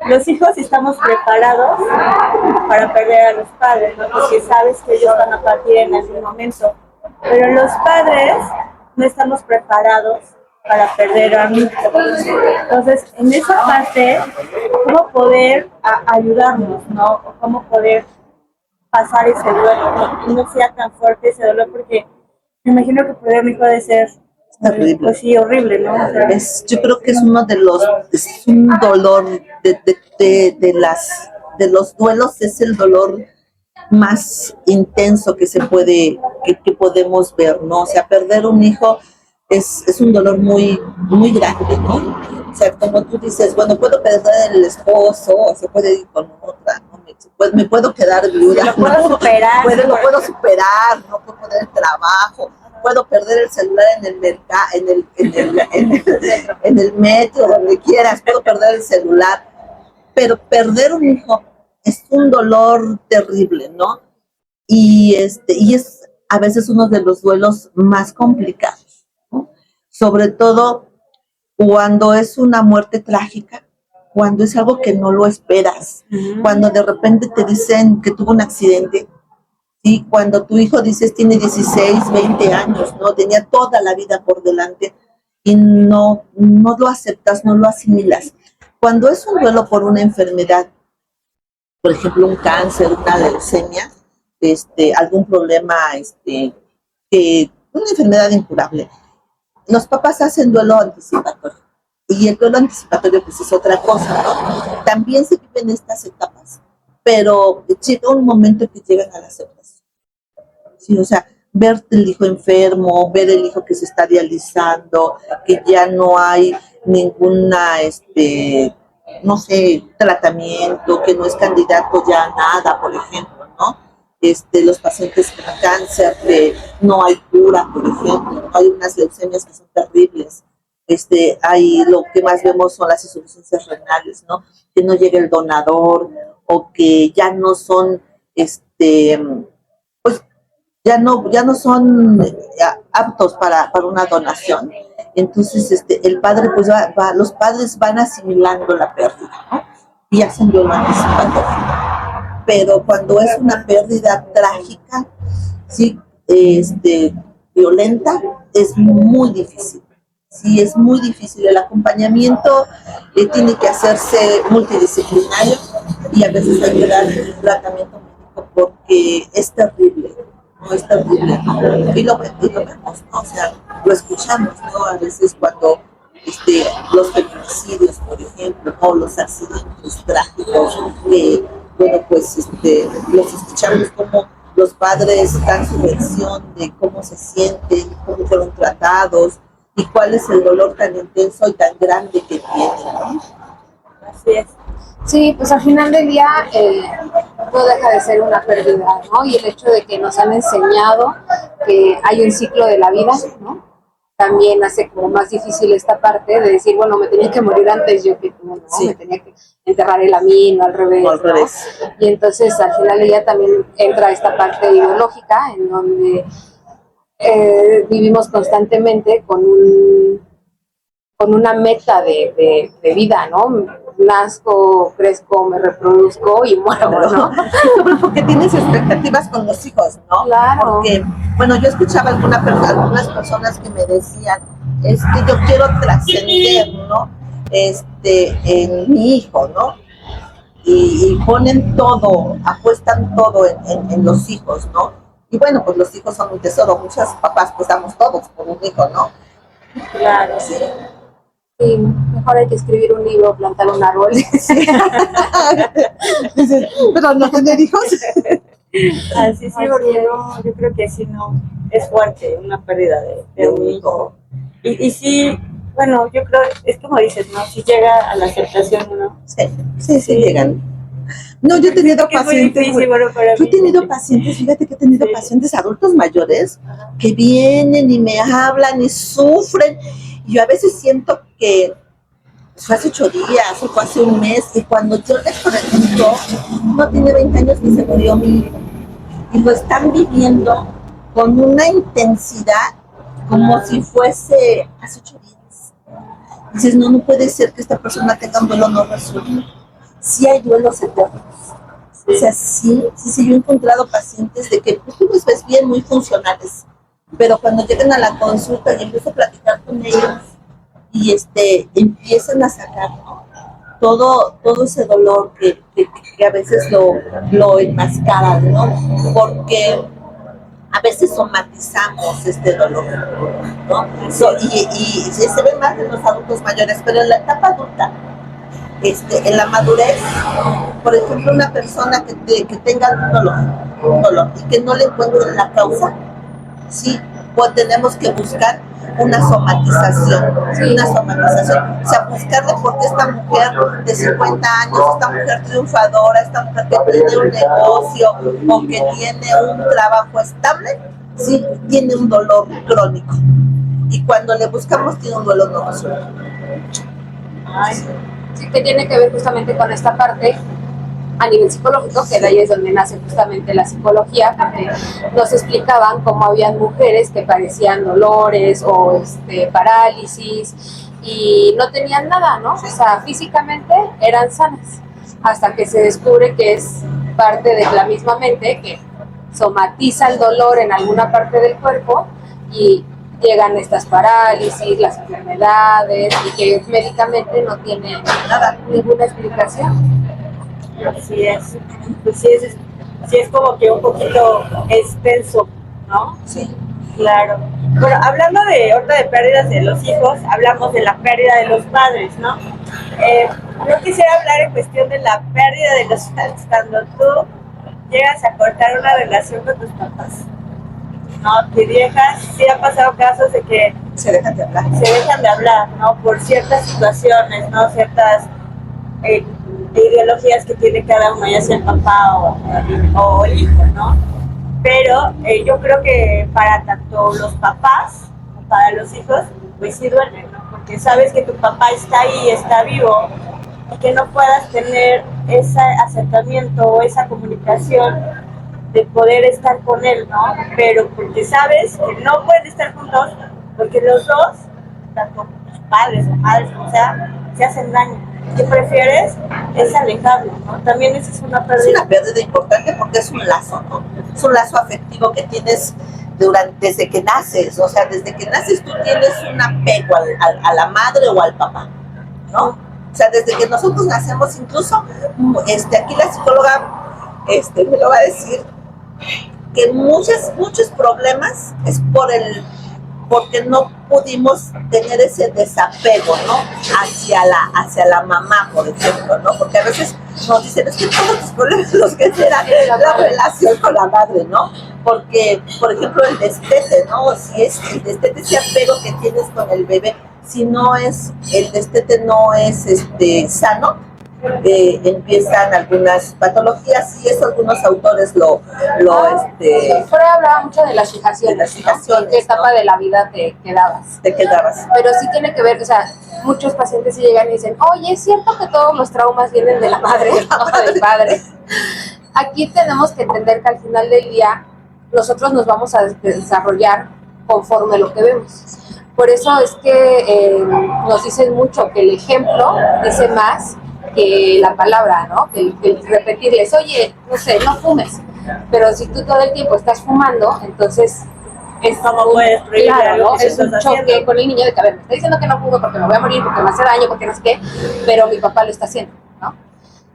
los hijos estamos preparados para perder a los padres, ¿no? Porque sabes que ellos van a partir en algún momento. Pero los padres no estamos preparados para perder a un hijo. Entonces, en esa parte, ¿cómo poder ayudarnos, no? O cómo poder pasar ese duelo, ¿no? Que no sea tan fuerte ese dolor, porque me imagino que perder a un hijo debe ser terrible. Pues sí, horrible, ¿no? O sea, yo creo que es uno de los, es un dolor de los duelos, es el dolor más intenso que se puede, que podemos ver, ¿no? O sea, perder un hijo es un dolor muy, muy grande, ¿no? O sea, como tú dices, bueno, puedo perder el esposo, o se puede ir con otra, ¿no? Me puedo quedar viuda, lo puedo superar. Lo puedo superar, no puedo perder el trabajo, puedo perder el celular en el mercado, en el metro, donde quieras, puedo perder el celular, pero perder un hijo es un dolor terrible, ¿no? Y es a veces uno de los duelos más complicados, ¿no? Sobre todo cuando es una muerte trágica, cuando es algo que no lo esperas, cuando de repente te dicen que tuvo un accidente, ¿sí? Cuando tu hijo dices tiene 16, 20 años, ¿no? Tenía toda la vida por delante y no lo aceptas, no lo asimilas. Cuando es un duelo por una enfermedad, por ejemplo, un cáncer, una leucemia, algún problema, una enfermedad incurable, los papás hacen duelo anticipatorio. Y el duelo anticipatorio, pues, es otra cosa, ¿no? También se viven estas etapas, pero llega un momento que llegan a la aceptación. Sí, o sea, ver el hijo enfermo, ver el hijo que se está dializando, que ya no hay ninguna, no sé, tratamiento, que no es candidato ya a nada, por ejemplo, ¿no? Los pacientes con cáncer, que no hay cura, por ejemplo, hay unas leucemias que son terribles. Lo que más vemos son las insuficiencias renales, ¿no? Que no llega el donador o que ya no son, pues ya no son aptos para una donación. Entonces, el padre, pues los padres van asimilando la pérdida, ¿no? Y hacen duelo anticipatorio. Pero cuando es una pérdida trágica, sí, violenta, es muy difícil. Sí, es muy difícil. El acompañamiento tiene que hacerse multidisciplinario y a veces hay que dar tratamiento médico porque es terrible, ¿no? Es terrible, ¿no? Y lo vemos, ¿no? O sea, lo escuchamos, ¿no? A veces cuando los feminicidios, por ejemplo, o los accidentes trágicos, bueno, pues los escuchamos como los padres dan su versión de cómo se sienten, cómo fueron tratados y cuál es el dolor tan intenso y tan grande que tienen, ¿no? Así es. Sí, pues al final del día no deja de ser una pérdida, ¿no? Y el hecho de que nos han enseñado que hay un ciclo de la vida, ¿no? También hace como más difícil esta parte de decir, bueno, me tenía que morir antes yo que tú, ¿no? Sí. Me tenía que enterrar él a mí, no al revés, no al revés. ¿no? Y entonces al final del día también entra esta parte ideológica en donde vivimos constantemente con una meta de vida, ¿no? Nazco, crezco, me reproduzco y muero, ¿no? Porque tienes expectativas con los hijos, ¿no? Claro. Porque, bueno, yo escuchaba algunas personas que me decían, yo quiero trascender, ¿no? En mi hijo, ¿no? Y ponen todo, apuestan todo en los hijos, ¿no? Y bueno, pues los hijos son un tesoro, muchos papás pues damos todos por un hijo, ¿no? Claro. Sí. Sí, mejor hay que escribir un libro, plantar un árbol. Sí. Pero no tener hijos. Así sí, porque no, yo creo que sí, no, es fuerte una pérdida de un hijo. Y sí, bueno, yo creo, es como dices, ¿no? Si llega a la aceptación, ¿no? Sí, llegan. No, yo he tenido pacientes, fíjate que he tenido pacientes adultos mayores que vienen y me hablan y sufren. Y yo a veces siento que fue hace 8 días o fue hace un mes y cuando yo les pregunto, no tiene 20 años que se murió mi hijo. Y lo están viviendo con una intensidad como si fuese hace 8 días. Dices, no puede ser que esta persona tenga un duelo no resuelto. sí hay duelos eternos. O sea, sí, yo he encontrado pacientes de que pues, tú los ves bien, muy funcionales, pero cuando llegan a la consulta y empiezo a platicar con ellos y empiezan a sacar, ¿no? todo ese dolor que a veces lo enmascaran, ¿no? Porque a veces somatizamos este dolor, ¿no? Y se ve más en los adultos mayores, pero en la etapa adulta, en la madurez, por ejemplo, una persona que tenga un dolor y que no le encuentren la causa, sí, pues tenemos que buscar una somatización, o sea, buscarle porque esta mujer de 50 años, esta mujer triunfadora, esta mujer que tiene un negocio o que tiene un trabajo estable, sí, tiene un dolor crónico. Y cuando le buscamos tiene un dolor no resuelto. Sí, que tiene que ver justamente con esta parte a nivel psicológico, que de ahí es donde nace justamente la psicología, porque nos explicaban cómo habían mujeres que padecían dolores o parálisis y no tenían nada, ¿no? O sea, físicamente eran sanas, hasta que se descubre que es parte de la misma mente que somatiza el dolor en alguna parte del cuerpo y llegan estas parálisis, las enfermedades, y que médicamente no tienen nada, ninguna explicación. Así es. Pues sí es como que un poquito extenso, ¿no? Sí. Claro. Bueno, hablando ahorita de pérdidas de los hijos, hablamos de la pérdida de los padres, ¿no? Yo quisiera hablar en cuestión de la pérdida de los padres cuando tú llegas a cortar una relación con tus papás, ¿no? Te dejas, sí han pasado casos de que se dejan de hablar, ¿no? Por ciertas situaciones, ¿no? Ciertas ideologías que tiene cada uno, ya sea el papá o el hijo, ¿no? Pero yo creo que para tanto los papás como para los hijos, pues sí duele, ¿no? Porque sabes que tu papá está ahí, está vivo, y que no puedas tener ese acercamiento o esa comunicación de poder estar con él, ¿no? Pero porque sabes que no pueden estar juntos, porque los dos, tanto tus padres o madres, como sea, se hacen daño. ¿Qué prefieres? Es alejarlo, ¿no? También esa es una pérdida. Es una pérdida importante porque es un lazo, ¿no? Es un lazo afectivo que tienes desde que naces, o sea, desde que naces tú tienes un apego a la madre o al papá, ¿no? O sea, desde que nosotros nacemos, incluso, aquí la psicóloga, me lo va a decir, que muchos problemas es porque no pudimos tener ese desapego, ¿no? Hacia la mamá, por ejemplo, ¿no? Porque a veces nos dicen, es que todos los problemas los que será la relación con la madre, ¿no? Porque, por ejemplo, el destete, ¿no? Si es el destete, ese apego que tienes con el bebé, si no es, el destete no es sano, empiezan algunas patologías y eso algunos autores Freud hablaba mucho de las fijaciones, ¿no? ¿En qué etapa de la vida te quedabas? Pero sí tiene que ver, o sea, muchos pacientes sí llegan y dicen, oye, ¿es cierto que todos los traumas vienen de la madre o del padre? Aquí tenemos que entender que al final del día nosotros nos vamos a desarrollar conforme lo que vemos. Por eso es que nos dicen mucho que el ejemplo dice más que la palabra, ¿no? Que repetirles, oye, no sé, no fumes. Pero si tú todo el tiempo estás fumando, entonces es como puedes claro, ¿no? Es un choque con el niño de que, a ver, me está diciendo que no fumo porque me voy a morir, porque me hace daño, porque no sé qué, pero mi papá lo está haciendo, ¿no?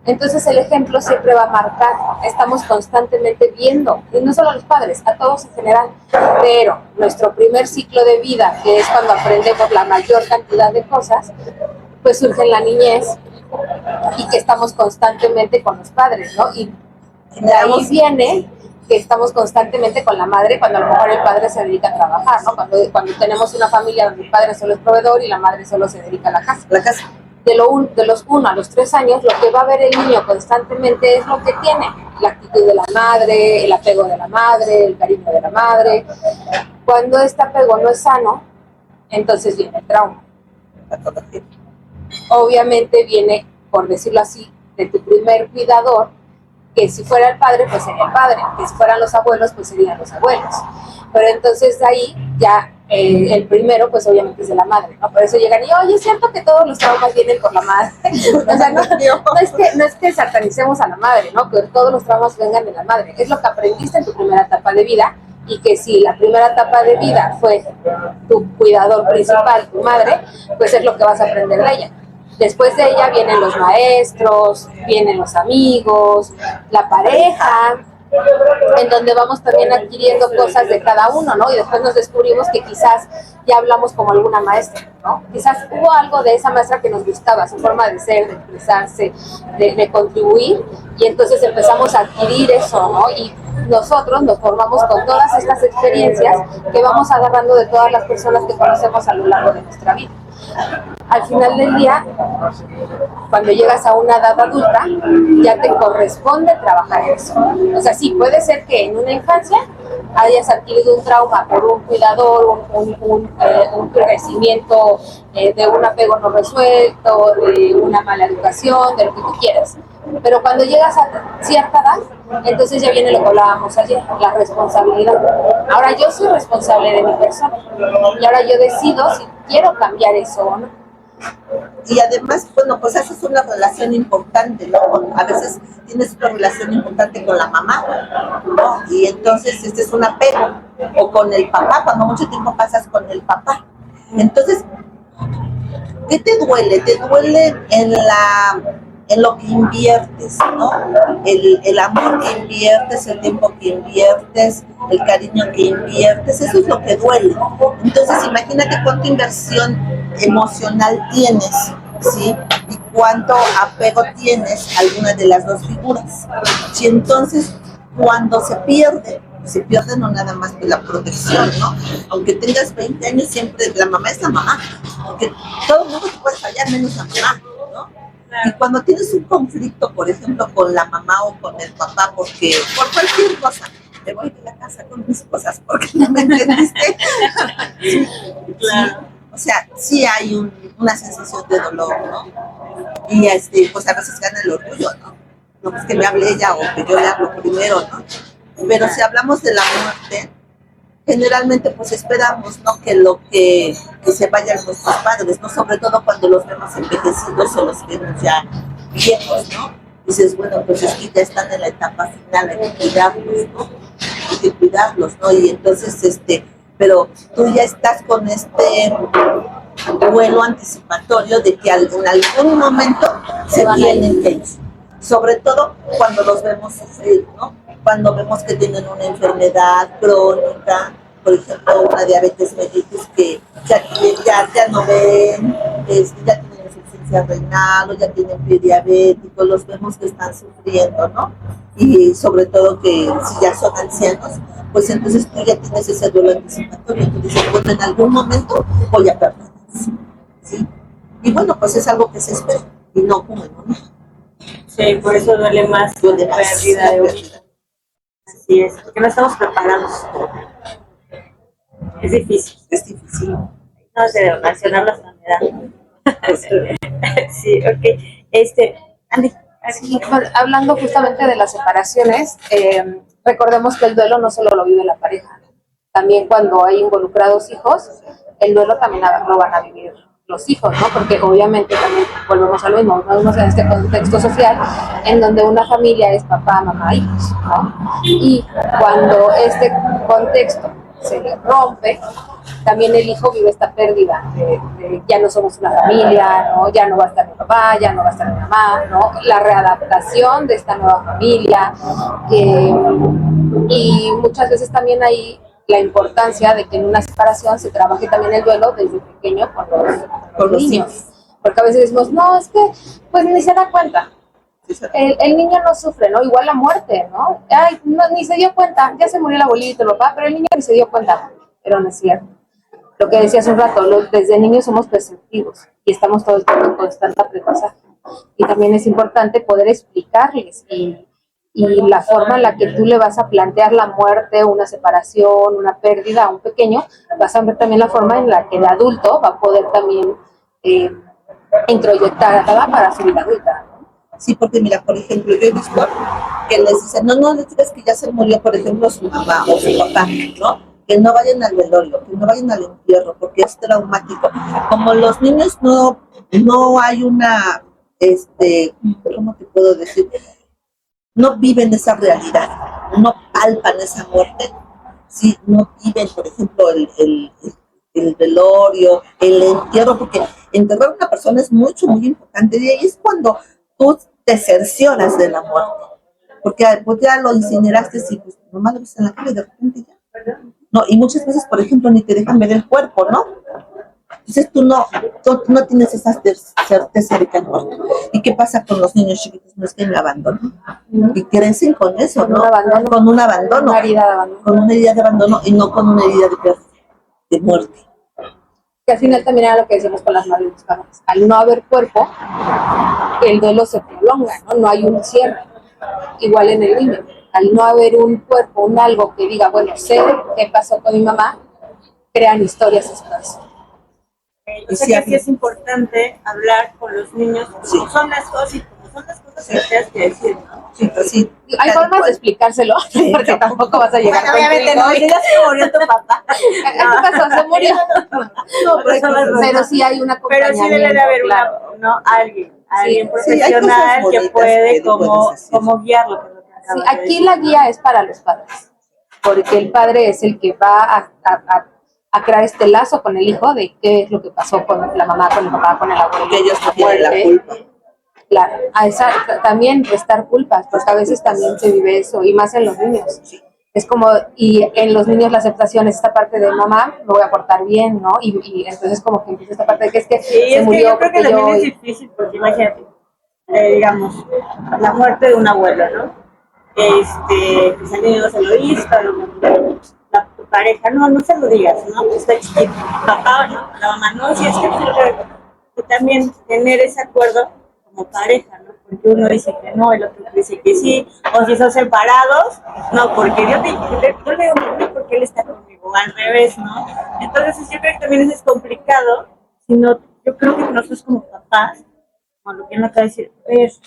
Entonces el ejemplo siempre va a marcar, estamos constantemente viendo, y no solo a los padres, a todos en general, pero nuestro primer ciclo de vida, que es cuando aprendemos la mayor cantidad de cosas, pues surge en la niñez, y que estamos constantemente con los padres, ¿no? Y de ahí viene que estamos constantemente con la madre cuando a lo mejor el padre se dedica a trabajar, ¿no? Cuando tenemos una familia donde el padre solo es proveedor y la madre solo se dedica a la casa. De los 1 a los 3 años, lo que va a ver el niño constantemente es lo que tiene, la actitud de la madre, el apego de la madre, el cariño de la madre. Cuando este apego no es sano, entonces viene el trauma. Obviamente viene, por decirlo así, de tu primer cuidador, que si fuera el padre, pues sería el padre, que si fueran los abuelos, pues serían los abuelos. Pero entonces de ahí ya el primero, pues obviamente es de la madre, ¿no? Por eso llegan y, oye, es cierto que todos los traumas vienen por la madre. O sea, no es que satanicemos a la madre, ¿no? Que todos los traumas vengan de la madre. Es lo que aprendiste en tu primera etapa de vida, y que si la primera etapa de vida fue tu cuidador principal, tu madre, pues es lo que vas a aprender de ella. Después de ella vienen los maestros, vienen los amigos, la pareja, en donde vamos también adquiriendo cosas de cada uno, ¿no? Y después nos descubrimos que quizás ya hablamos como alguna maestra, ¿no? Quizás hubo algo de esa maestra que nos gustaba, su forma de ser, de expresarse, de contribuir, y entonces empezamos a adquirir eso, ¿no? Y nosotros nos formamos con todas estas experiencias que vamos agarrando de todas las personas que conocemos a lo largo de nuestra vida. Al final del día, cuando llegas a una edad adulta, ya te corresponde trabajar eso. O sea, sí, puede ser que en una infancia hayas adquirido un trauma por un cuidador, un crecimiento de un apego no resuelto, de una mala educación, de lo que tú quieras. Pero cuando llegas a cierta edad, entonces ya viene lo que hablábamos ayer, la responsabilidad. Ahora yo soy responsable de mi persona y ahora yo decido si quiero cambiar eso o no. Y además, bueno, pues haces una relación importante, ¿no? A veces tienes una relación importante con la mamá, ¿no? Y entonces este es un apego, o con el papá, cuando mucho tiempo pasas con el papá. Entonces, ¿qué te duele? Te duele en lo que inviertes, ¿no? El amor que inviertes, el tiempo que inviertes, el cariño que inviertes, eso es lo que duele. Entonces, imagínate cuánta inversión emocional tienes, ¿sí? Y cuánto apego tienes a alguna de las dos figuras. Y entonces, cuando se pierde no nada más que la protección, ¿no? Aunque tengas 20 años, siempre la mamá es la mamá, porque todo el mundo te puede fallar menos la mamá, ¿no? Y cuando tienes un conflicto, por ejemplo, con la mamá o con el papá, porque por cualquier cosa, me voy de la casa con mis cosas porque no me entendiste. Sí, claro. Sí, o sea, sí hay una sensación de dolor, ¿no? Y pues a veces gana el orgullo, ¿no? No, pues que me hable ella o que yo le hablo primero, ¿no? Pero si hablamos de la muerte, generalmente pues esperamos, ¿no? Que se vayan nuestros padres, ¿no? Sobre todo cuando los vemos envejecidos o los vemos ya viejos, ¿no? Dices, bueno, pues es que ya están en la etapa final, hay que cuidarlos, ¿no? Hay que cuidarlos, ¿no? Y entonces, pero tú ya estás con este vuelo anticipatorio de que en algún momento se tienen que ir. Sobre todo cuando los vemos sufrir, ¿no? Cuando vemos que tienen una enfermedad crónica, por ejemplo, una diabetes mellitus que ya no ven, ya tienen insuficiencia renal o ya tienen pie diabético, los vemos que están sufriendo, ¿no? Y sobre todo que si ya son ancianos, pues entonces tú ya tienes ese duelo anticipatorio, tú dices, bueno, en algún momento voy a perder, ¿sí? Y bueno, pues es algo que se espera y no como en un hijo. Sí, por eso duele más la pérdida de un hijo. Así es, porque no estamos preparados. Es difícil. Es difícil. No sé, relacionar la enfermedad. Sí, ok. Andy. Sí, hablando justamente de las separaciones, recordemos que el duelo no solo lo vive la pareja, también cuando hay involucrados hijos, el duelo también lo van a vivir los hijos, ¿no? Porque obviamente también volvemos a lo mismo, vivimos en este contexto social en donde una familia es papá, mamá, hijos, ¿no? Y cuando este contexto se le rompe, también el hijo vive esta pérdida de ya no somos una familia, ¿no? Ya no va a estar mi papá, ya no va a estar mi mamá, ¿no? La readaptación de esta nueva familia, y muchas veces también hay la importancia de que en una separación se trabaje también el duelo desde pequeño con los niños. Porque a veces decimos, no, es que pues ni se da cuenta. El niño no sufre, ¿no? Igual la muerte, ¿no? Ay, no, ni se dio cuenta, ya se murió el abuelito, el papá, pero el niño ni se dio cuenta. Pero no es cierto. Lo que decía hace un rato, desde niños somos perceptivos y estamos todo el tiempo en constante aprendizaje. Y también es importante poder explicarles y la forma en la que tú le vas a plantear la muerte, una separación, una pérdida a un pequeño, vas a ver también la forma en la que el adulto va a poder también introyectar para su vida adulta. Sí, porque mira, por ejemplo, yo he visto que les dicen, no les digas que ya se murió, por ejemplo, su mamá o su papá, ¿no? que no vayan al velorio, que no vayan al entierro, porque es traumático. Como los niños no hay una, ¿cómo te puedo decir? No viven esa realidad, no palpan esa muerte, ¿sí? No viven, por ejemplo, el velorio, el entierro, porque enterrar a una persona es muy importante, y ahí es cuando tú te cercioras de la muerte, porque pues ya lo incineraste y pues nomás lo ves en la calle y de repente ya. No, y muchas veces, por ejemplo, ni te dejan ver el cuerpo, ¿no? Entonces tú no tienes esa certeza de que han muerto. ¿Y qué pasa con los niños chiquitos? No es que me abandonan. Y crecen con eso, ¿no? Con un abandono. Una herida de abandono. Con una herida de abandono y no con una herida de muerte. Que al final también era lo que decíamos con las madres buscadoras. Al no haber cuerpo, el duelo se prolonga, ¿no? No hay un cierre. Igual en el niño. Al no haber un cuerpo, un algo que diga, bueno, sé qué pasó con mi mamá, crean historias después. Yo sé que sí es importante hablar con los niños, como son las cosas y como son las cosas que tienes que decir, ¿no? Sí, pues sí. Hay formas de explicárselo, porque tampoco vas a llegar Bueno, obviamente no, ya se murió tu papá. ¿Qué pasó? ¿Se murió? No, pero sí hay un Pero acompañamiento. sí debe de haber claro. alguien Sí, profesional hay cosas que bonitas puede que puedes hacer. como guiarlo. Por lo que Sí, acabas de aquí decir. la guía es para los padres, porque el padre es el que va a crear este lazo con el hijo de qué es lo que pasó con la mamá, con el papá, con el abuelo. Que ellos no la tienen la muerte. culpa. Claro, también restar culpas, porque a veces también se vive eso, y más en los niños. Es como, y en los niños la aceptación es esta parte de mamá, me voy a portar bien, ¿no? Y entonces como que empieza esta parte de que es que Sí, se es que murió yo creo que porque también es difícil, porque imagínate, digamos, la muerte de un abuelo, ¿no? Pues el niño no se lo dice, tu pareja, no se lo digas, ¿no? Pues está chiquito, papá, ¿no? La mamá, no, sí, es que no se lo digas. Y también tener ese acuerdo como pareja, ¿no? Porque uno dice que no, el otro dice que sí, o si son separados, no, porque yo le digo porque él está conmigo, al revés, ¿no? Entonces yo creo que también eso es complicado, sino yo creo que nosotros como papás, como lo que uno acaba de decir, es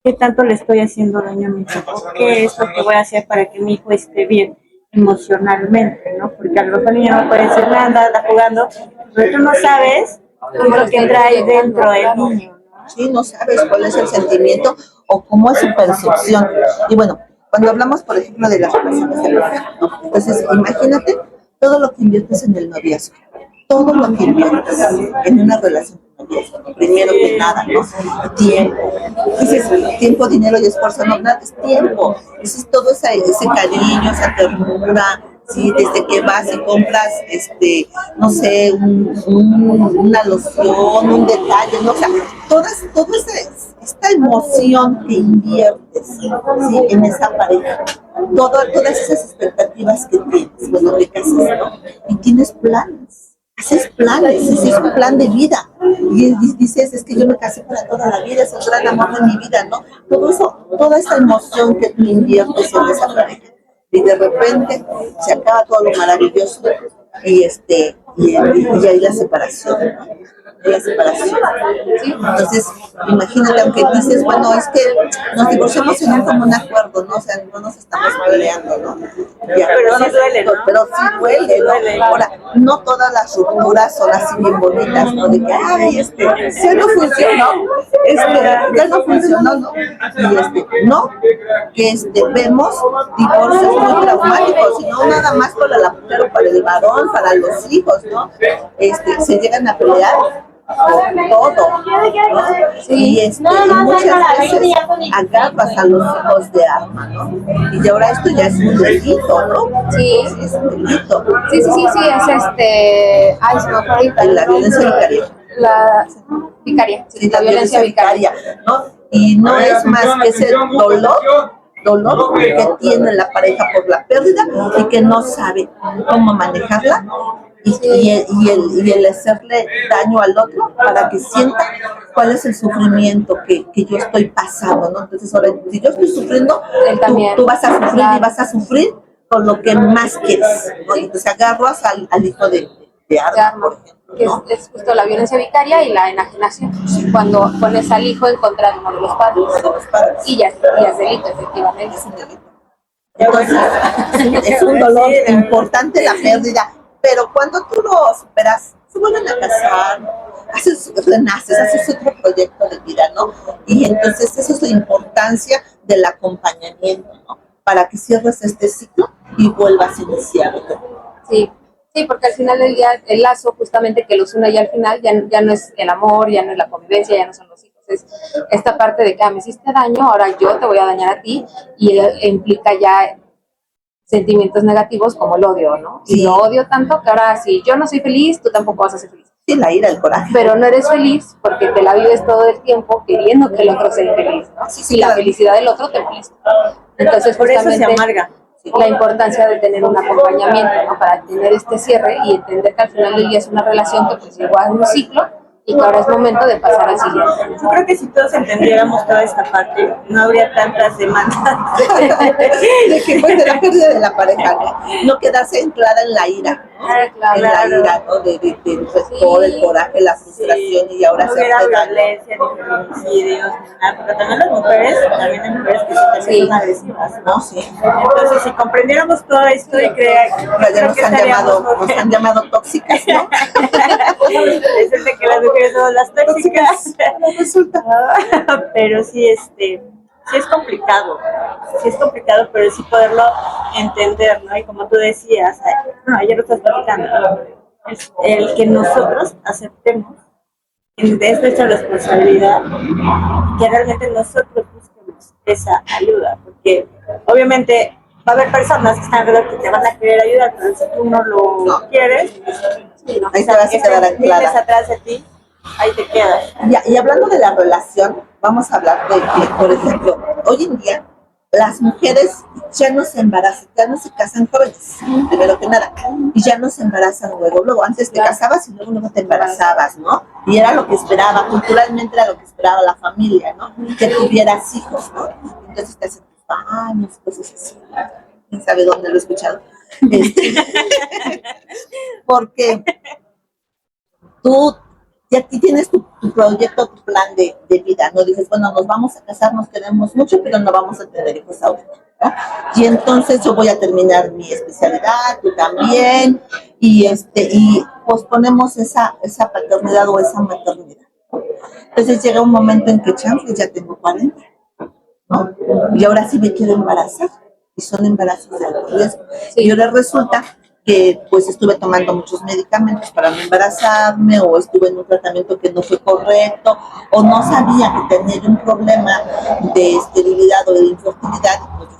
qué tanto le estoy haciendo daño a mi hijo, qué es lo que voy a hacer para que mi hijo esté bien emocionalmente, ¿no? Porque a lo mejor el niño no puede decir nada, anda jugando, pero tú no sabes qué es lo que trae dentro del niño. Sí, no sabes cuál es el sentimiento o cómo es su percepción. Y bueno, cuando hablamos, por ejemplo, de las relaciones de pareja, ¿no? Entonces, imagínate todo lo que inviertes en el noviazgo, todo lo que inviertes en una relación de noviazgo, primero que nada, ¿no? Tiempo. Dices, tiempo, dinero y esfuerzo, no, nada, es tiempo. Es todo ese cariño, esa ternura. Sí, desde que vas y compras, no sé, una loción, un detalle, ¿no? O sea, toda esta emoción que inviertes, ¿sí? En esa pareja, todas esas expectativas que tienes, bueno, que haces, ¿no? Y tienes planes, haces planes, ese es un plan de vida, y dices, es que yo me casé para toda la vida, es el gran amor de mi vida, ¿no? Todo eso, toda esa emoción que tú inviertes en esa pareja, y de repente se acaba todo lo maravilloso y hay la separación, ¿sí? Entonces imagínate, aunque dices, bueno, es que nos divorciamos en un común acuerdo, ¿no? O sea, no nos estamos peleando, ¿no? Ya, Pero sí duele, ¿no? pero sí duele, ¿no? Ahora, no todas las rupturas son así bien bonitas, ¿no? De que, ay, ya no funcionó, ya no funcionó, ¿no? Y no, que vemos divorcios muy traumáticos, y no nada más para la mujer o para el varón, para los hijos, ¿no? Se llegan a pelear por todo, ¿no? Sí. Y muchas veces agarras a los hijos de arma, ¿no? Y ahora esto ya es un delito, ¿no? Sí. Sí, es un delito. Sí, es ay, se me fue ahorita. La violencia vicaria. La vicaria, sí, la violencia vicaria, ¿no? Y no es más que ese dolor que tiene la pareja por la pérdida y que no sabe cómo manejarla, y el hacerle daño al otro para que sienta cuál es el sufrimiento que yo estoy pasando, ¿no? Entonces ahora, si yo estoy sufriendo, tú vas a sufrir, y vas a sufrir con lo que más quieres, ¿no? Y entonces agarras al hijo de arma, por ejemplo, ¿no? Que es justo la violencia vicaria y la enajenación, cuando pones al hijo en contra de uno de los padres, y ya es delito, efectivamente. Entonces, es un dolor Sí, de verdad. importante la pérdida, pero cuando tú lo superas, se vuelven a casar, renaces, haces otro proyecto de vida, ¿no? Y entonces esa es la importancia del acompañamiento, ¿no? Para que cierres este ciclo y vuelvas a iniciar otro. Sí, sí, porque al final del día el lazo justamente que los une ya al final ya no es el amor, ya no es la convivencia, ya no son los hijos, es esta parte de que me hiciste daño, ahora yo te voy a dañar a ti y implica ya sentimientos negativos como el odio, ¿no? Sí. Y lo odio tanto que ahora si yo no soy feliz, tú tampoco vas a ser feliz. Sí, la ira, el coraje. Pero no eres feliz porque te la vives todo el tiempo queriendo que el otro sea feliz, ¿no? Sí, sí, Y la claro. felicidad del otro te molesta. Entonces, Por eso se justamente, amarga. la importancia de tener un acompañamiento, ¿no? Para tener este cierre y entender que al final del día es una relación que pues llegó a un ciclo y que ahora es momento de pasar al siguiente. Yo creo que si todos entendiéramos toda esta parte, no habría tantas demandas. De que pues de la pérdida de la pareja, ¿no? No quedarse anclada en la ira, ¿no? En la ira, ¿no? Del rencor, el coraje, la frustración y ahora no se hubiera hace daño. violencia, ni feminicidios, ni nada, porque también las mujeres, también hay mujeres que sí son agresivas, ¿no? ¿No? Sí. Entonces, si comprendiéramos todo esto y Pero ya nos han llamado tóxicas, ¿no? es de que las mujeres son las tóxicas. Resulta. Pero sí, sí es complicado, pero sí poderlo entender, ¿no? Y como tú decías, ayer lo estás platicando, es el que nosotros aceptemos es nuestra responsabilidad, que realmente nosotros busquemos esa ayuda, porque obviamente va a haber personas que están alrededor que te van a querer ayudar, pero si tú no lo quieres, sí, ¿no? Ahí te vas a quedar anclada. Atrás de ti, ahí te quedas. Y hablando de la relación, vamos a hablar de que, por ejemplo, hoy en día las mujeres ya no se embarazan, ya no se casan jóvenes, primero que nada, y ya no se embarazan luego. Antes te casabas y luego te embarazabas, ¿no? Y era lo que esperaba, culturalmente era lo que esperaba la familia, ¿no? Que tuvieras hijos, ¿no? Entonces te hacen tus baños, cosas así. ¿Quién sabe dónde lo he escuchado? Porque tú ya aquí tienes tu proyecto, tu plan de vida, ¿no? Dices, bueno, nos vamos a casar, nos queremos mucho, pero no vamos a tener hijos ahorita, ¿no? Y entonces yo voy a terminar mi especialidad, tú también, y posponemos esa paternidad o esa maternidad, ¿no? Entonces llega un momento en que, chance, ya tengo 40, ¿no? Y ahora sí me quiero embarazar, y son embarazos de alto riesgo. Sí. Y ahora resulta que pues estuve tomando muchos medicamentos para no embarazarme, o estuve en un tratamiento que no fue correcto, o no sabía que tenía un problema de esterilidad o de infertilidad, pues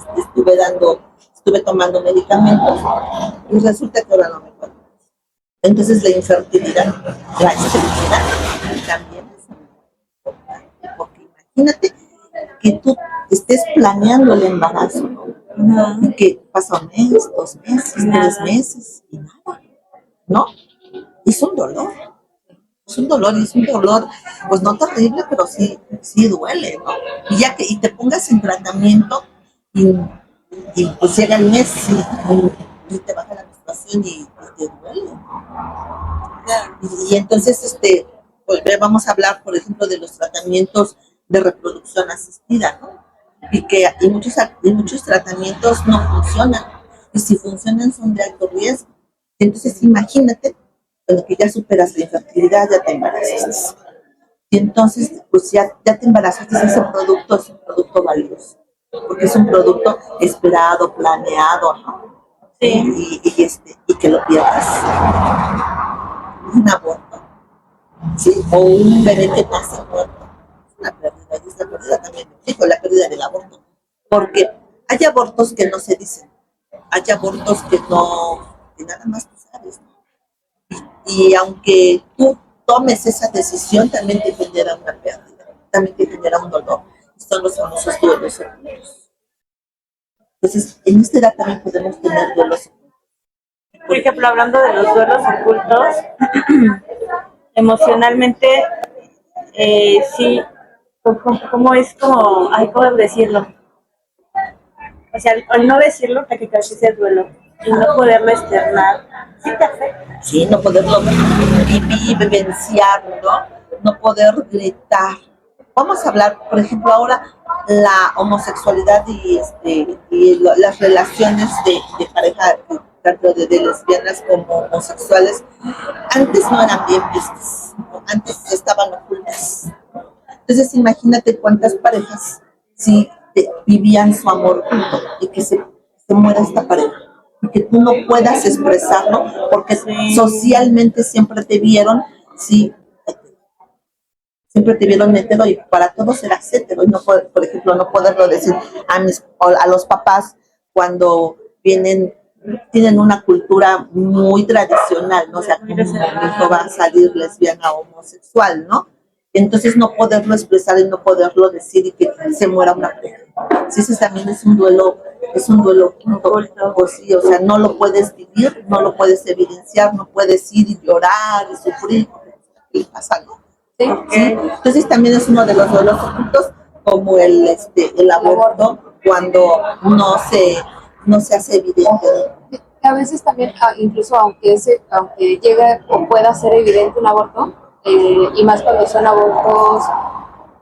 estuve tomando medicamentos, y resulta que ahora no me puedo. Entonces la infertilidad, la esterilidad también es muy importante, porque imagínate que tú estés planeando el embarazo, ¿no? Y que pasa un mes, 2 meses, 3 meses y nada, ¿no? Es un dolor, pues no terrible, pero sí duele, ¿no? Y te pongas en tratamiento y pues llega el mes y te baja la menstruación y te duele. Y entonces, pues vamos a hablar, por ejemplo, de los tratamientos de reproducción asistida, ¿no? Y muchos tratamientos no funcionan, y si funcionan son de alto riesgo. Entonces imagínate, bueno, que ya superas la infertilidad, ya te embarazaste, y entonces pues ya te embarazaste, ese producto es un producto valioso, porque es un producto esperado, planeado, ¿no? Sí. Y que lo pierdas, un aborto, ¿sí? O un bebé que nace muerto, una pérdida, y esta pérdida también implica la pérdida del aborto, porque hay abortos que no se dicen, hay abortos que nada más tú sabes, ¿no? Y aunque tú tomes esa decisión, también te genera una pérdida, también te genera un dolor, son los famosos duelos ocultos. Entonces, en esta edad también podemos tener duelos ocultos. Por ejemplo, hablando de los duelos ocultos, emocionalmente, sí, ¿cómo decirlo? O sea, al no decirlo, que casi se duelo, y no poderlo externar, sí te afecta. Sí, no poderlo vivenciar, ¿no? No poder gritar. Vamos a hablar, por ejemplo, ahora la homosexualidad las relaciones de pareja, tanto de lesbianas como homosexuales, antes no eran bien vistas, ¿no? Antes estaban ocultas. Entonces imagínate cuántas parejas sí vivían su amor junto y que se muera esta pareja y que tú no puedas expresarlo porque socialmente siempre te vieron, sí, siempre te vieron hetero y para todos eras hetero y no, por ejemplo, no poderlo decir a los papás cuando tienen una cultura muy tradicional, ¿no? O sea, como un hijo va a salir lesbiana o homosexual, ¿no? Entonces no poderlo expresar y no poderlo decir y que se muera una pareja. Sí, ese también es un duelo pues sí, o sea, no lo puedes vivir, no lo puedes evidenciar, no puedes ir y llorar y sufrir, y pasa, ¿no? ¿Sí? Entonces también es uno de los duelos ocultos, como el aborto, cuando no se hace evidente. A veces también, incluso aunque llegue o pueda ser evidente un aborto, y más cuando son abortos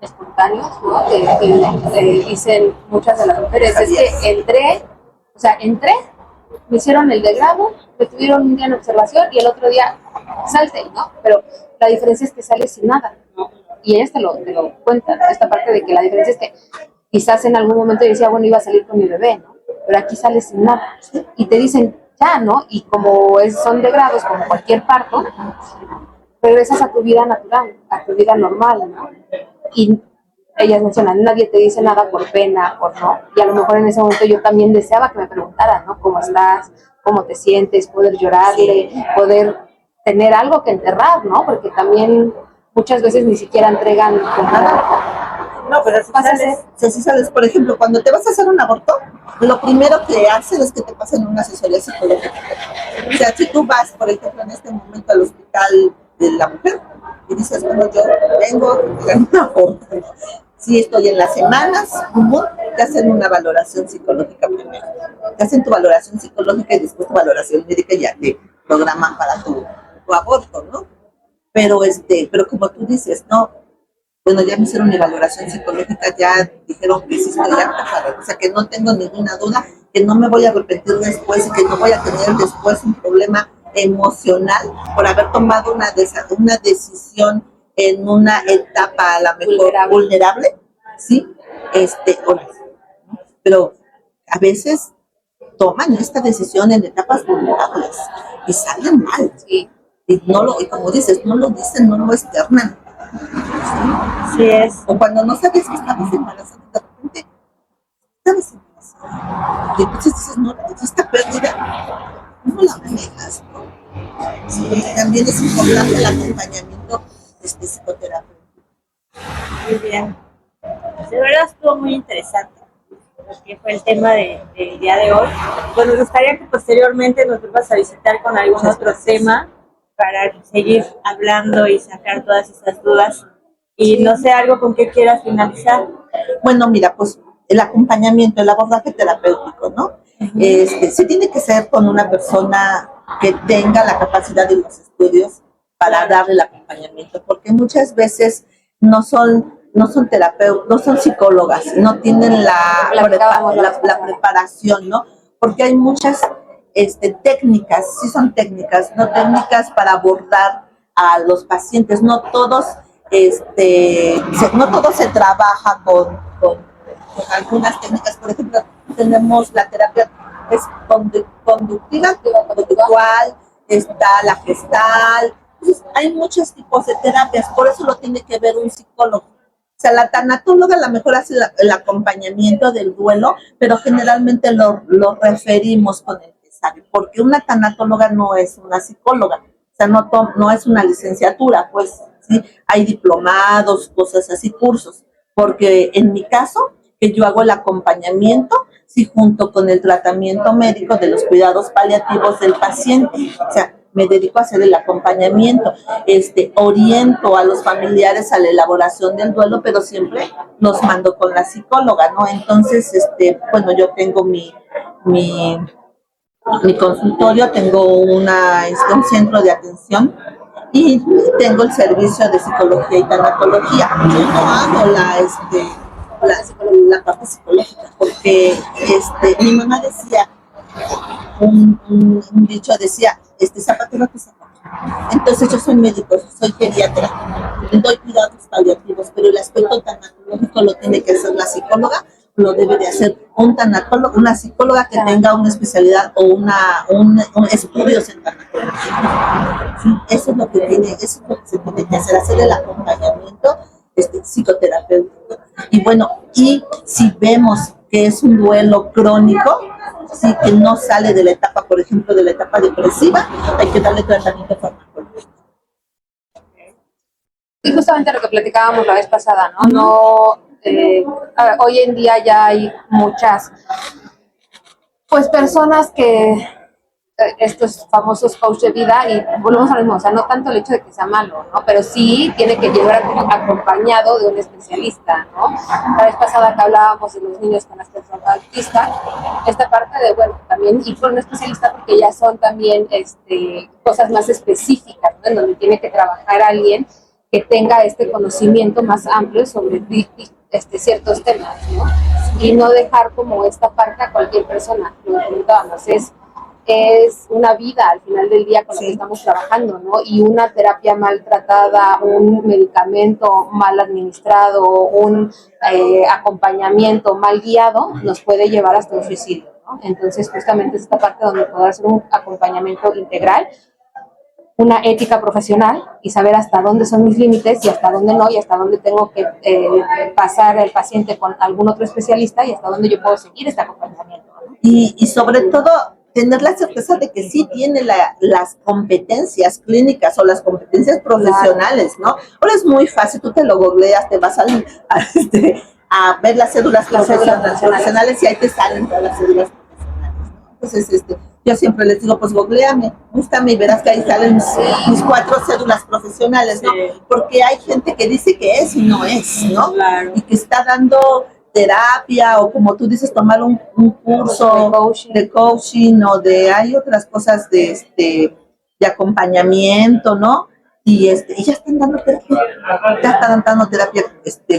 espontáneos, ¿no? Que dicen muchas de las mujeres, es que entré, me hicieron el degrado, me tuvieron un día en observación y el otro día salte, ¿no? Pero la diferencia es que sales sin nada, ¿no? Y ellas te lo cuentan, esta parte de que la diferencia es que quizás en algún momento yo decía, bueno, iba a salir con mi bebé, ¿no? Pero aquí sales sin nada. Y te dicen, ya, ¿no? Y como son degrados, como cualquier parto, regresas a tu vida natural, a tu vida normal, ¿no? Y ellas mencionan, nadie te dice nada por pena, por no. Y a lo mejor en ese momento yo también deseaba que me preguntaran, ¿no? ¿Cómo estás? ¿Cómo te sientes? Poder llorarle, poder tener algo que enterrar, ¿no? Porque también muchas veces ni siquiera entregan con nada. No, pero si sales, por ejemplo, cuando te vas a hacer un aborto, lo primero que hacen es que te pasen una asesoría psicológica. O sea, si tú vas, por ejemplo, en este momento al hospital de la mujer y dices, bueno, yo vengo a un aborto, si estoy en las semanas, te hacen una valoración psicológica primero. Te hacen tu valoración psicológica y después tu valoración médica y ya te programan para tu aborto, ¿no? Pero como tú dices, no, bueno, ya me hicieron mi valoración psicológica, ya dijeron que sí estoy apta para, o sea, que no tengo ninguna duda, que no me voy a arrepentir después y que no voy a tener después un problema emocional por haber tomado una decisión en una etapa a la mejor vulnerable, ¿sí? Pero a veces toman esta decisión en etapas vulnerables y salen mal. Sí. Y como dices, no lo dicen, no lo externan. Sí es. O cuando no sabes que estabas embarazada, de repente estabas embarazada. Y entonces dices, no, esta pérdida, no la manejas, ¿no? Sí, también es importante el acompañamiento psicoterapéutico. Muy bien. De verdad estuvo muy interesante, porque fue el tema del día de hoy. Bueno, me gustaría que posteriormente nos vuelvas a visitar con algún otro tema para seguir hablando y sacar todas esas dudas. Y no sé, algo con que quieras finalizar. Bueno, mira, pues el acompañamiento, el abordaje terapéutico, ¿no? Sí tiene que ser con una persona que tenga la capacidad de los estudios para darle el acompañamiento, porque muchas veces no son terapeutas, no son psicólogas, no tienen la preparación, ¿no? Porque hay muchas técnicas, sí son técnicas, no técnicas para abordar a los pacientes, no todos se trabaja con algunas técnicas. Por ejemplo, tenemos la terapia conductiva, conductual, está la gestal. Entonces, hay muchos tipos de terapias, por eso lo tiene que ver un psicólogo. O sea, la tanatóloga a lo mejor hace el acompañamiento del duelo, pero generalmente lo referimos con el que sabe, porque una tanatóloga no es una psicóloga, o sea, no es una licenciatura, pues, ¿sí? Hay diplomados, cosas así, cursos, porque en mi caso, que yo hago el acompañamiento, sí, junto con el tratamiento médico de los cuidados paliativos del paciente, o sea, me dedico a hacer el acompañamiento, oriento a los familiares a la elaboración del duelo, pero siempre los mando con la psicóloga, ¿no? Entonces, bueno, yo tengo mi consultorio, tengo un centro de atención y tengo el servicio de psicología y tanatología. Yo no hago la parte psicológica, porque mi mamá decía, un dicho decía, zapatero que zapato. Entonces yo soy médico, soy pediatra, doy cuidados paliativos, pero el aspecto tanatológico lo tiene que hacer la psicóloga, lo debe de hacer un tanatólogo, una psicóloga que tenga una especialidad o un estudios en tanatología. Sí, eso es lo que se tiene que hacer el acompañamiento psicoterapéutico. Y bueno, y si vemos que es un duelo crónico, sí, que no sale de la etapa, por ejemplo, de la etapa depresiva, hay que darle tratamiento farmacológico. Y justamente lo que platicábamos la vez pasada, ¿no? Hoy en día ya hay muchas, pues, personas que estos famosos coach de vida, y volvemos a lo mismo, o sea, no tanto el hecho de que sea malo, ¿no? Pero sí tiene que llevar acompañado de un especialista, ¿no? La vez pasada que hablábamos de los niños con espectro autista, esta parte de, bueno, también ir con un especialista porque ya son también cosas más específicas, ¿no? En donde tiene que trabajar alguien que tenga este conocimiento más amplio sobre ciertos temas, ¿no? Y no dejar como esta parte a cualquier persona, lo que comentábamos, es una vida al final del día con la que estamos trabajando, ¿no? Y una terapia maltratada, un medicamento mal administrado, un acompañamiento mal guiado, nos puede llevar hasta un suicidio, ¿no? Entonces, justamente es esta parte donde poder hacer un acompañamiento integral, una ética profesional y saber hasta dónde son mis límites y hasta dónde no, y hasta dónde tengo que pasar el paciente con algún otro especialista y hasta dónde yo puedo seguir este acompañamiento, ¿no? Y sobre todo, tener la certeza de que sí tiene las competencias clínicas o las competencias profesionales, ¿no? Ahora es muy fácil, tú te lo googleas, te vas a ver las cédulas profesionales y ahí te salen todas las cédulas profesionales, ¿no? Entonces, yo siempre les digo, pues googleame, búscame y verás que ahí salen mis 4 cédulas profesionales, ¿no? Porque hay gente que dice que es y no es, ¿no? Claro. Y que está dando terapia o, como tú dices, tomar un curso de coaching o hay otras cosas de acompañamiento, ¿no? Y ya están dando terapia,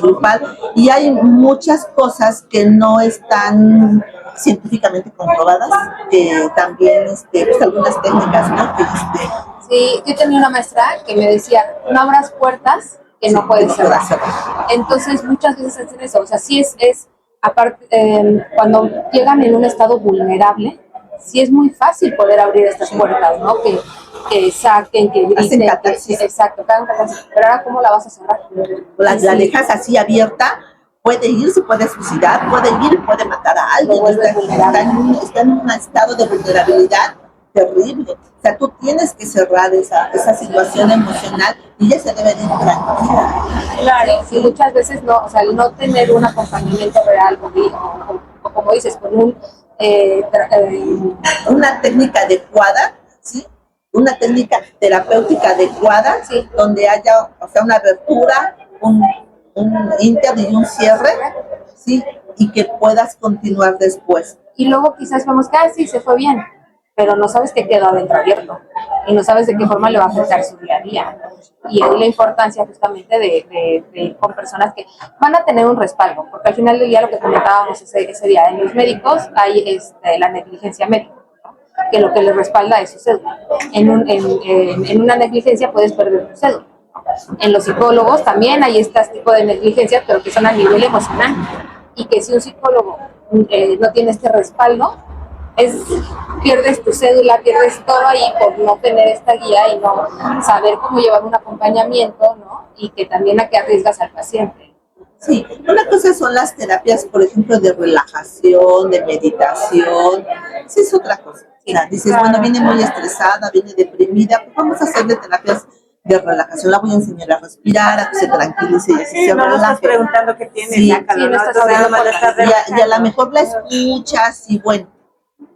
grupal, y hay muchas cosas que no están científicamente comprobadas, que también pues algunas técnicas, ¿no? Sí, yo tenía una maestra que me decía, no abras puertas que no puedes cerrar. Entonces, muchas veces hacen eso. O sea, sí es aparte, cuando llegan en un estado vulnerable, sí es muy fácil poder abrir estas puertas, ¿no? Que saquen, que griten, exacto, pero ahora, ¿cómo la vas a cerrar? La dejas así abierta, puede ir, se puede suicidar, puede ir y puede matar a alguien. Está en un estado de vulnerabilidad terrible. O sea, tú tienes que cerrar esa situación emocional y ella se debe de ir tranquila. Claro, sí, muchas veces no, o sea, el no tener un acompañamiento real, o como dices, con una técnica adecuada, ¿sí? Una técnica terapéutica adecuada, sí, donde haya, o sea, una abertura, un inter y un cierre, ¿sí? Y que puedas continuar después. Y luego quizás vemos que sí, se fue bien, pero no sabes qué quedó adentro abierto y no sabes de qué forma le va a afectar su día a día. Y ahí la importancia justamente de con personas que van a tener un respaldo, porque al final del día, lo que comentábamos ese día, en los médicos hay la negligencia médica, ¿no? Que lo que les respalda es su cédula. En una negligencia puedes perder tu cédula. En los psicólogos también hay este tipo de negligencias, pero que son a nivel emocional, y que si un psicólogo no tiene este respaldo, pierdes tu cédula, pierdes todo ahí por no tener esta guía y no saber cómo llevar un acompañamiento, ¿no? Y que también a qué arriesgas al paciente. Sí, una cosa son las terapias, por ejemplo, de relajación, de meditación, sí es otra cosa. Sí, o sea, dices, bueno, viene muy estresada, viene deprimida, pues vamos a hacerle terapias de relajación, la voy a enseñar a respirar, a que se tranquilice y así se no relaje. estás preguntando qué tiene, sí, sácalo, no estás y a lo mejor la escuchas y bueno,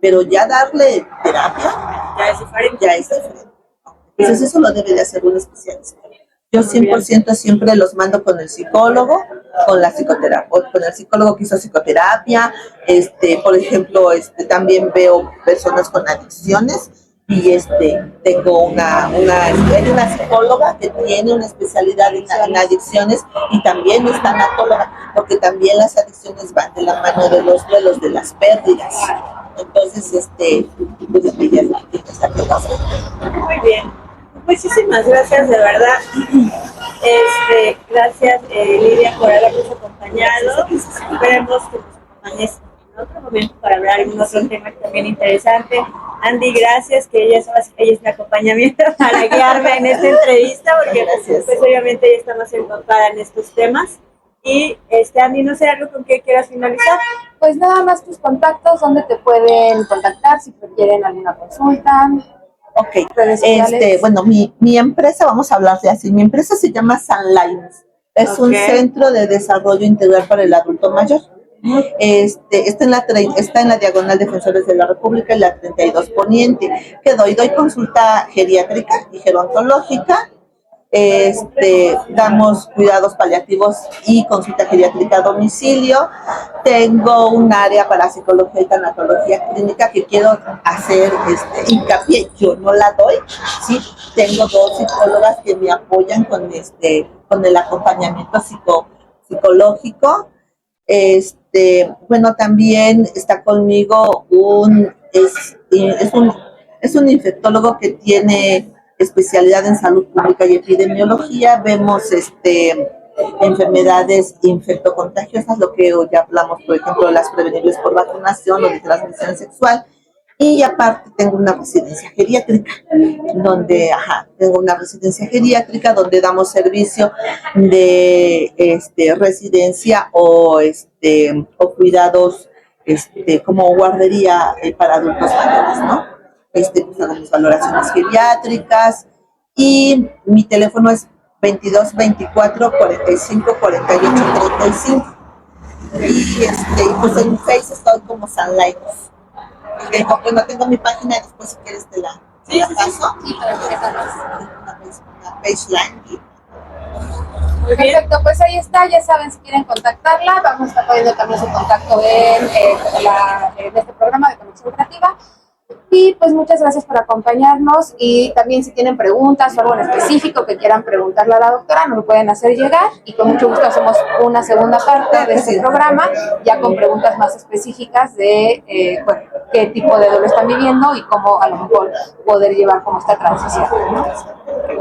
pero ya darle terapia ya es diferente. Entonces eso lo debe de hacer un especialista. Yo 100% siempre los mando con el psicólogo, con la psicoterapia, con el psicólogo que hizo psicoterapia, por ejemplo, también veo personas con adicciones y tengo hay una psicóloga que tiene una especialidad en adicciones y también es tanatóloga, porque también las adicciones van de la mano de los duelos, de las pérdidas. Entonces, pues ella es la que está haciendo. Muy bien. Muchísimas gracias, de verdad. Gracias, Lidia, por habernos acompañado. Esperemos que nos acompañes en otro momento para hablar de un otro tema también interesante. Andy, gracias, que ella es mi acompañamiento para guiarme en esta entrevista, porque pues obviamente ella está más enfocada en estos temas. Y Andy, no sé, algo con que quieras finalizar. Pues nada más tus contactos, donde te pueden contactar si requieren alguna consulta. Ok, Redes sociales. bueno, mi empresa, vamos a hablar de así, mi empresa se llama Sunlines, es un centro de desarrollo integral para el adulto mayor. Está en la diagonal Defensores de la República, en la 32 Poniente, que doy consulta geriátrica y gerontológica. Damos cuidados paliativos y consulta geriátrica a domicilio. Tengo un área para psicología y tanatología clínica que quiero hacer hincapié, yo no la doy, sí, tengo 2 psicólogas que me apoyan con el acompañamiento psicológico. Bueno, también está conmigo es un infectólogo que tiene especialidad en salud pública y epidemiología. Vemos enfermedades infectocontagiosas, lo que hoy hablamos, por ejemplo, de las prevenibles por vacunación o de transmisión sexual. Y aparte tengo una residencia geriátrica, donde damos servicio de residencia o cuidados como guardería para adultos mayores, ¿no? Pues hacemos valoraciones geriátricas y mi teléfono es 22 24 45 48 35. Y pues en Facebook estoy como Sunlines. Bueno, tengo mi página, después si quieres te la paso. Sí, para que Una baseline. Perfecto, pues ahí está, ya saben, si quieren contactarla, vamos a estar poniendo también su contacto en este programa de Conexión Creativa. Y pues muchas gracias por acompañarnos, y también si tienen preguntas o algo en específico que quieran preguntarle a la doctora, nos lo pueden hacer llegar, y con mucho gusto hacemos una segunda parte de este programa, ya con preguntas más específicas de qué tipo de duelo están viviendo y cómo a lo mejor poder llevar como esta transición, ¿no?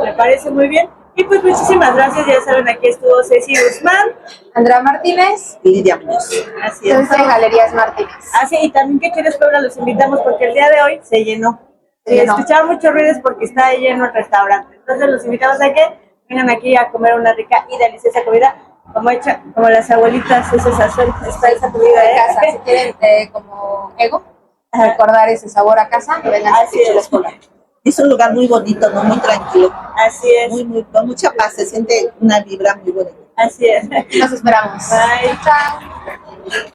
Me parece muy bien. Y pues muchísimas gracias, ya saben, aquí estuvo Ceci Guzmán, Andrea Martínez, y Lidia Muñoz. Así es. entonces Galerías Martínez. Así, y también que quieres Puebla, los invitamos porque el día de hoy se llenó. Se llenó. Escuchaban muchos ruidos porque está lleno el restaurante. Entonces los invitamos a que vengan aquí a comer una rica y deliciosa comida, como las abuelitas, ese sazón, está esa comida De casa, si quieren como ego, recordar ese sabor a casa, vengan a la escuela. Es un lugar muy bonito, ¿no? Muy tranquilo. Así es. Con mucha paz, se siente una vibra muy bonita. Así es. Los esperamos. Bye. Chao.